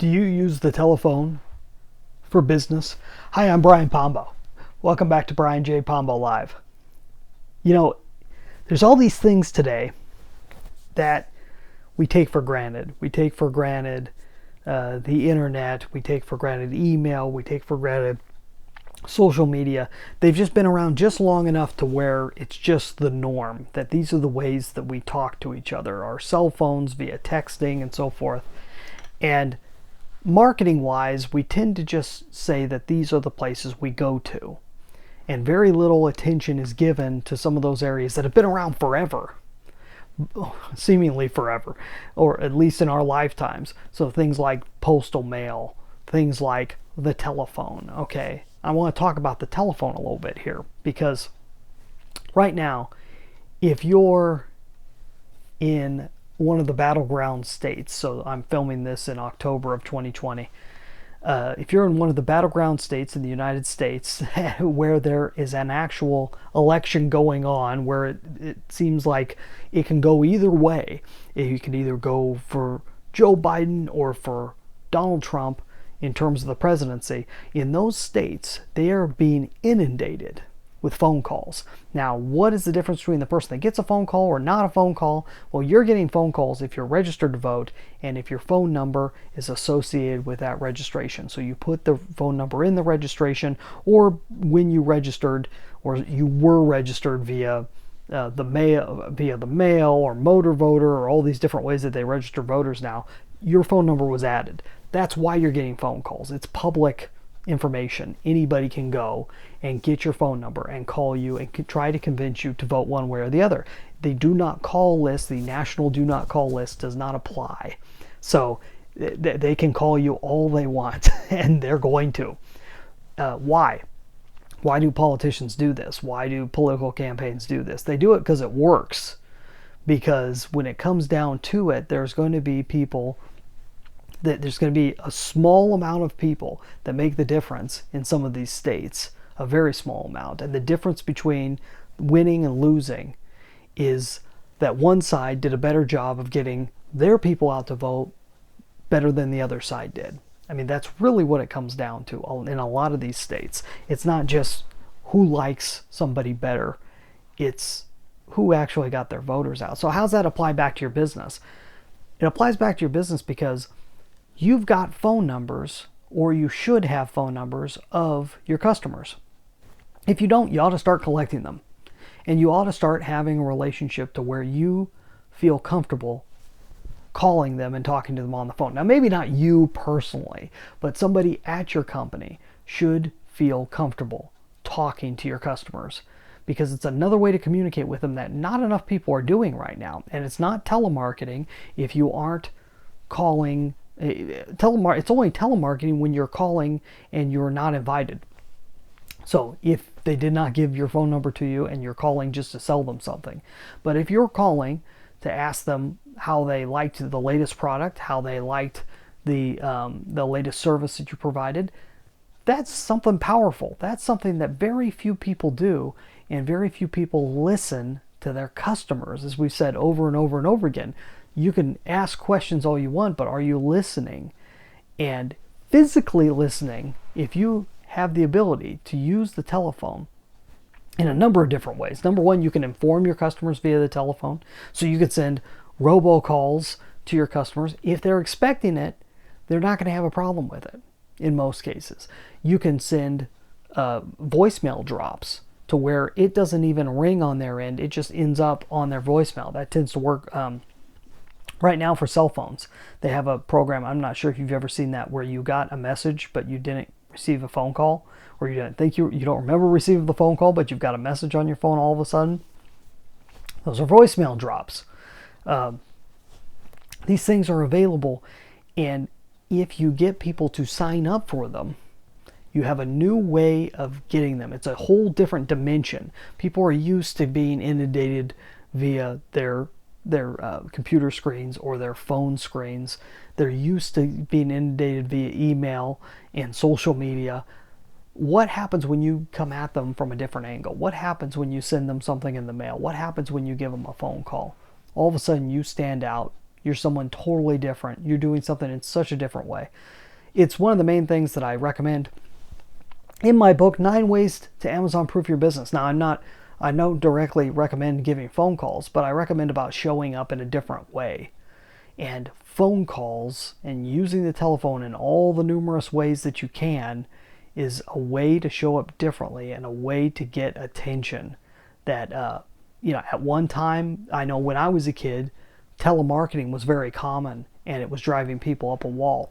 Do you use the telephone for business? Hi, I'm Brian Pombo. Welcome back to Brian J. Pombo Live. You know, there's all these things today that we take for granted. We take for granted the internet. We take for granted email. We take for granted social media. They've just been around just long enough to where it's just the norm, that these are the ways that we talk to each other, our cell phones, via texting and so forth. And marketing wise, we tend to just say that these are the places we go to, and very little attention is given to some of those areas that have been around forever, seemingly forever, or at least in our lifetimes. So things like postal mail, things like the telephone. Okay, I want to talk about the telephone a little bit here, because right now, if you're in one of the battleground states, so I'm filming this in October of 2020, if you're in one of the battleground states in the United States where there is an actual election going on, where it seems like it can go either way, you can either go for Joe Biden or for Donald Trump in terms of the presidency, in those states, they are being inundated with phone calls. Now, what is the difference between the person that gets a phone call or not a phone call? Well, you're getting phone calls if you're registered to vote and if your phone number is associated with that registration. So you put the phone number in the registration, or when you registered, or you were registered via the mail or motor voter, or all these different ways that they register voters now, your phone number was added. That's why you're getting phone calls. It's public information. Anybody can go and get your phone number and call you and try to convince you to vote one way or the other. The do not call list, the national do not call list, does not apply. So they can call you all they want, and they're going to. Why? Why do politicians do this? Why do political campaigns do this? They do it because it works. Because when it comes down to it, there's going to be a small amount of people that make the difference in some of these states, a very small amount. And the difference between winning and losing is that one side did a better job of getting their people out to vote better than the other side did. I mean, that's really what it comes down to in a lot of these states. It's not just who likes somebody better, it's who actually got their voters out. So how does that apply back to your business? It applies back to your business because you've got phone numbers, or you should have phone numbers of your customers. If you don't, you ought to start collecting them. And you ought to start having a relationship to where you feel comfortable calling them and talking to them on the phone. Now, maybe not you personally, but somebody at your company should feel comfortable talking to your customers, because it's another way to communicate with them that not enough people are doing right now. And it's not telemarketing if you aren't calling. It's only telemarketing when you're calling and you're not invited. So if they did not give your phone number to you and you're calling just to sell them something. But if you're calling to ask them how they liked the latest product, how they liked the latest service that you provided, that's something powerful. That's something that very few people do, and very few people listen to their customers, as we've said over and over and over again. You can ask questions all you want, but are you listening? And physically listening, if you have the ability to use the telephone in a number of different ways. Number one, you can inform your customers via the telephone. So you could send robocalls to your customers. If they're expecting it, they're not going to have a problem with it in most cases. You can send voicemail drops to where it doesn't even ring on their end. It just ends up on their voicemail. That tends to work right now for cell phones. They have a program, I'm not sure if you've ever seen that, where you got a message but you didn't receive a phone call, or you didn't think you don't remember receiving the phone call, but you've got a message on your phone all of a sudden. Those are voicemail drops. These things are available, and if you get people to sign up for them, you have a new way of getting them. It's a whole different dimension. People are used to being inundated via their computer screens or their phone screens. They're used to being inundated via email and social media. What happens when you come at them from a different angle? What happens when you send them something in the mail? What happens when you give them a phone call? All of a sudden you stand out You're someone totally different. You're doing something in such a different way. It's one of the main things that I recommend in my book, 9 Ways to Amazon Proof Your Business. Now, I don't directly recommend giving phone calls, but I recommend about showing up in a different way. And phone calls and using the telephone in all the numerous ways that you can is a way to show up differently and a way to get attention that, at one time, I know when I was a kid, telemarketing was very common and it was driving people up a wall.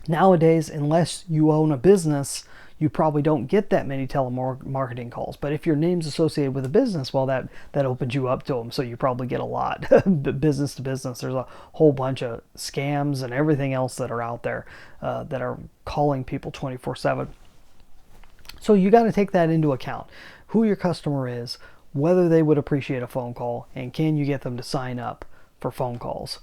Nowadays, unless you own a business, you probably don't get that many telemarketing calls. But if your name's associated with a business, well, that opens you up to them. So you probably get a lot. Business to business, there's a whole bunch of scams and everything else that are out there that are calling people 24/7. So you got to take that into account. Who your customer is, whether they would appreciate a phone call, and can you get them to sign up for phone calls.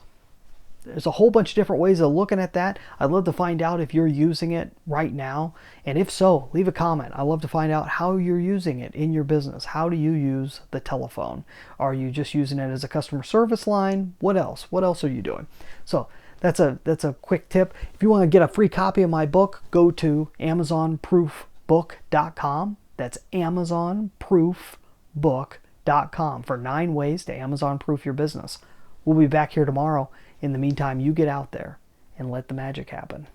There's a whole bunch of different ways of looking at that. I'd love to find out if you're using it right now. And if so, leave a comment. I'd love to find out how you're using it in your business. How do you use the telephone? Are you just using it as a customer service line? What else? What else are you doing? So that's a quick tip. If you want to get a free copy of my book, go to AmazonProofBook.com. That's AmazonProofBook.com for 9 ways to Amazon proof your business. We'll be back here tomorrow. In the meantime, you get out there and let the magic happen.